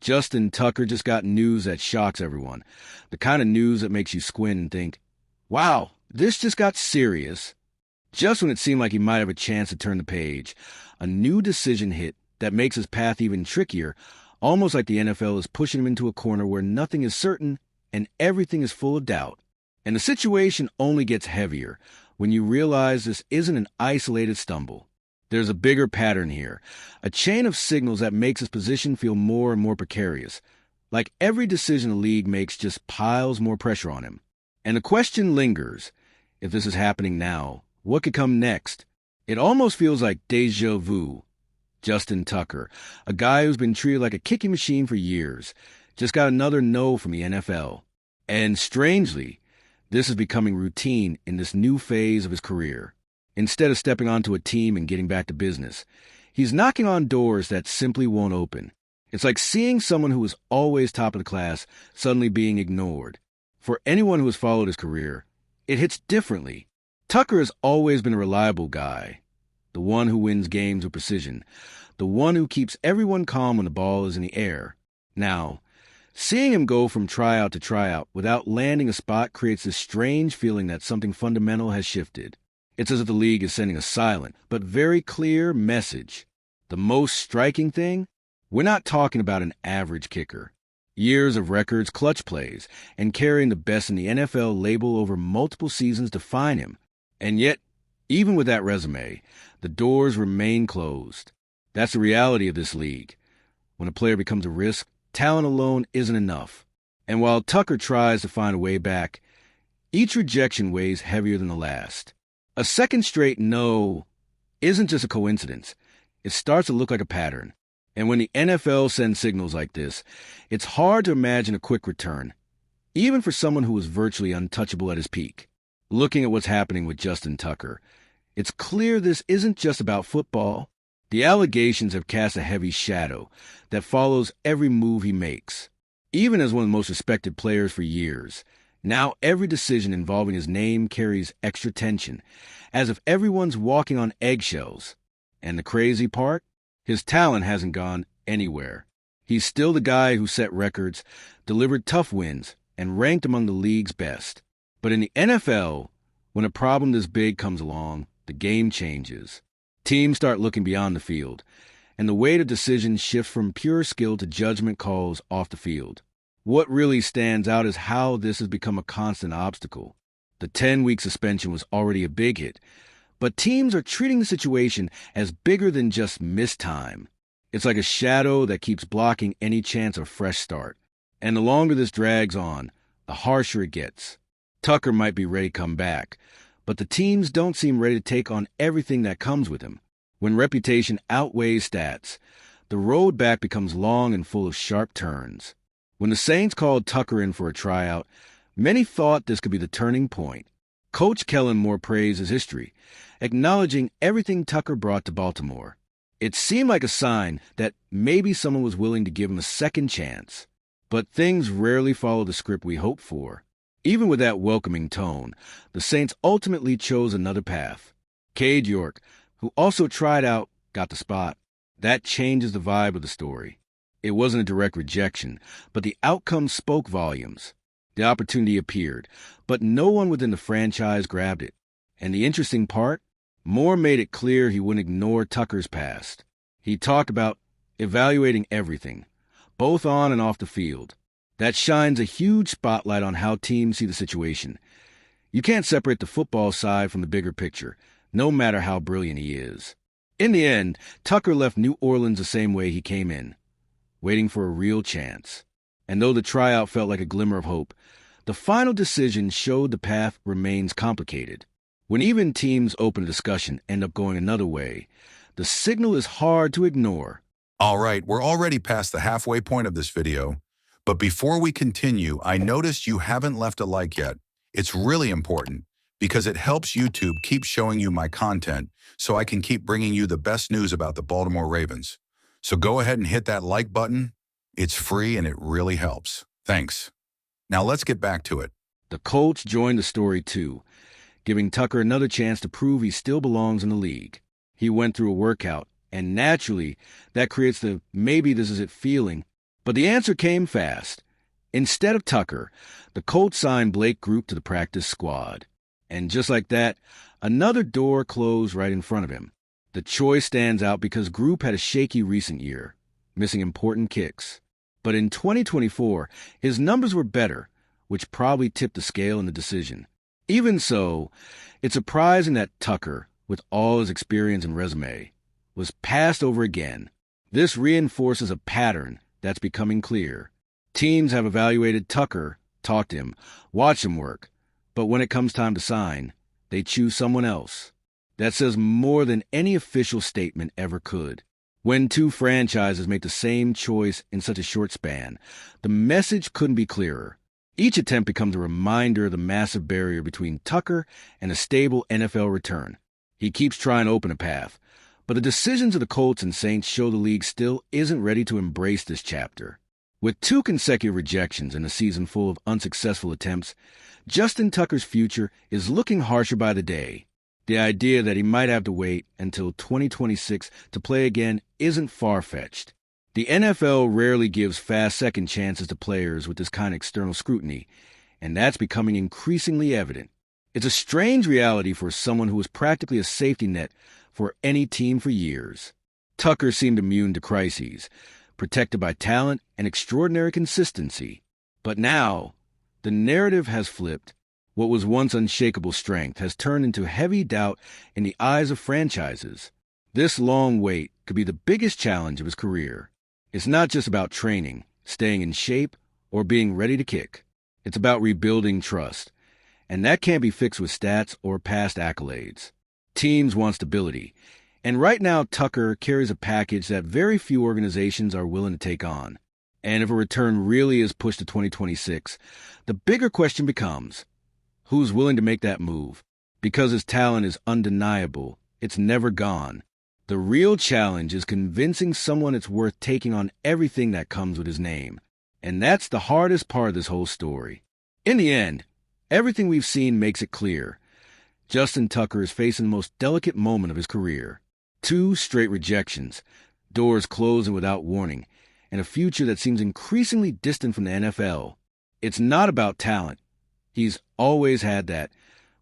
Justin Tucker just got news that shocks everyone. The kind of news that makes you squint and think, wow, this just got serious. Just when it seemed like he might have a chance to turn the page, a new decision hit that makes his path even trickier, almost like the NFL is pushing him into a corner where nothing is certain and everything is full of doubt. And the situation only gets heavier when you realize this isn't an isolated stumble. There's a bigger pattern here, a chain of signals that makes his position feel more and more precarious. Like every decision the league makes just piles more pressure on him. And the question lingers, if this is happening now, what could come next? It almost feels like déjà vu. Justin Tucker, a guy who's been treated like a kicking machine for years, just got another no from the NFL. And strangely, this is becoming routine in this new phase of his career. Instead of stepping onto a team and getting back to business, he's knocking on doors that simply won't open. It's like seeing someone who was always top of the class suddenly being ignored. For anyone who has followed his career, it hits differently. Tucker has always been a reliable guy, the one who wins games with precision, the one who keeps everyone calm when the ball is in the air. Now, seeing him go from tryout to tryout without landing a spot creates this strange feeling that something fundamental has shifted. It's as if the league is sending a silent but very clear message. The most striking thing? We're not talking about an average kicker. Years of records, clutch plays, and carrying the best in the NFL label over multiple seasons define him. And yet, even with that resume, the doors remain closed. That's the reality of this league. When a player becomes a risk, talent alone isn't enough. And while Tucker tries to find a way back, each rejection weighs heavier than the last. A second straight no isn't just a coincidence. It starts to look like a pattern. And when the NFL sends signals like this, it's hard to imagine a quick return, even for someone who was virtually untouchable at his peak. Looking at what's happening with Justin Tucker, it's clear this isn't just about football. The allegations have cast a heavy shadow that follows every move he makes. Even as one of the most respected players for years, now every decision involving his name carries extra tension, as if everyone's walking on eggshells. And the crazy part? His talent hasn't gone anywhere. He's still the guy who set records, delivered tough wins, and ranked among the league's best. But in the NFL, when a problem this big comes along, the game changes. Teams start looking beyond the field, and the weight of decisions shifts from pure skill to judgment calls off the field. What really stands out is how this has become a constant obstacle. The 10-week suspension was already a big hit, but teams are treating the situation as bigger than just missed time. It's like a shadow that keeps blocking any chance of fresh start. And the longer this drags on, the harsher it gets. Tucker might be ready to come back, but the teams don't seem ready to take on everything that comes with him. When reputation outweighs stats, the road back becomes long and full of sharp turns. When the Saints called Tucker in for a tryout, many thought this could be the turning point. Coach Kellen Moore praised his history, acknowledging everything Tucker brought to Baltimore. It seemed like a sign that maybe someone was willing to give him a second chance. But things rarely follow the script we hoped for. Even with that welcoming tone, the Saints ultimately chose another path. Cade York, who also tried out, got the spot. That changes the vibe of the story. It wasn't a direct rejection, but the outcome spoke volumes. The opportunity appeared, but no one within the franchise grabbed it. And the interesting part? Moore made it clear he wouldn't ignore Tucker's past. He talked about evaluating everything, both on and off the field. That shines a huge spotlight on how teams see the situation. You can't separate the football side from the bigger picture, no matter how brilliant he is. In the end, Tucker left New Orleans the same way he came in, waiting for a real chance. And though the tryout felt like a glimmer of hope, the final decision showed the path remains complicated. When even teams open a discussion end up going another way, the signal is hard to ignore. All right, we're already past the halfway point of this video. But before we continue, I noticed you haven't left a like yet. It's really important because it helps YouTube keep showing you my content so I can keep bringing you the best news about the Baltimore Ravens. So go ahead and hit that like button. It's free and it really helps. Thanks. Now let's get back to it. The Colts joined the story too, giving Tucker another chance to prove he still belongs in the league. He went through a workout, and naturally, that creates the maybe this is it feeling. But the answer came fast. Instead of Tucker, the Colts signed Blake Grupe to the practice squad. And just like that, another door closed right in front of him. The choice stands out because Grupe had a shaky recent year, missing important kicks. But in 2024, his numbers were better, which probably tipped the scale in the decision. Even so, it's surprising that Tucker, with all his experience and resume, was passed over again. This reinforces a pattern that's becoming clear. Teams have evaluated Tucker, talked to him, watched him work, but when it comes time to sign, they choose someone else. That says more than any official statement ever could. When two franchises make the same choice in such a short span, the message couldn't be clearer. Each attempt becomes a reminder of the massive barrier between Tucker and a stable NFL return. He keeps trying to open a path, but the decisions of the Colts and Saints show the league still isn't ready to embrace this chapter. With 2 consecutive rejections and a season full of unsuccessful attempts, Justin Tucker's future is looking harsher by the day. The idea that he might have to wait until 2026 to play again isn't far-fetched. The NFL rarely gives fast second chances to players with this kind of external scrutiny, and that's becoming increasingly evident. It's a strange reality for someone who was practically a safety net for any team for years. Tucker seemed immune to crises, protected by talent and extraordinary consistency. But now, the narrative has flipped. What was once unshakable strength has turned into heavy doubt in the eyes of franchises. This long wait could be the biggest challenge of his career. It's not just about training, staying in shape, or being ready to kick. It's about rebuilding trust. And that can't be fixed with stats or past accolades. Teams want stability. And right now, Tucker carries a package that very few organizations are willing to take on. And if a return really is pushed to 2026, the bigger question becomes, who's willing to make that move? Because his talent is undeniable, it's never gone. The real challenge is convincing someone it's worth taking on everything that comes with his name. And that's the hardest part of this whole story. In the end, everything we've seen makes it clear. Justin Tucker is facing the most delicate moment of his career. 2 straight rejections, doors closing without warning, and a future that seems increasingly distant from the NFL. It's not about talent. He's always had that,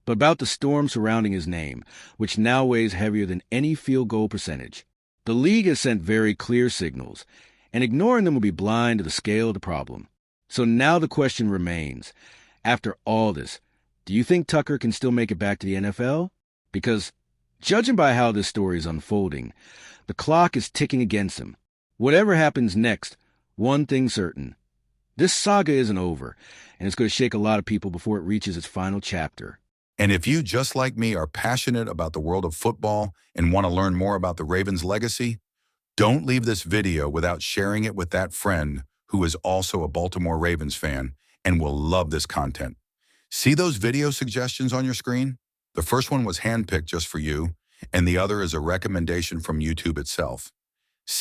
but about the storm surrounding his name, which now weighs heavier than any field goal percentage. The league has sent very clear signals, and ignoring them will be blind to the scale of the problem. So now the question remains, after all this, do you think Tucker can still make it back to the NFL? Because, judging by how this story is unfolding, the clock is ticking against him. Whatever happens next, one thing's certain. This saga isn't over, and it's going to shake a lot of people before it reaches its final chapter. And if you, just like me, are passionate about the world of football and want to learn more about the Ravens' legacy, don't leave this video without sharing it with that friend who is also a Baltimore Ravens fan and will love this content. See those video suggestions on your screen? The first one was handpicked just for you, and the other is a recommendation from YouTube itself.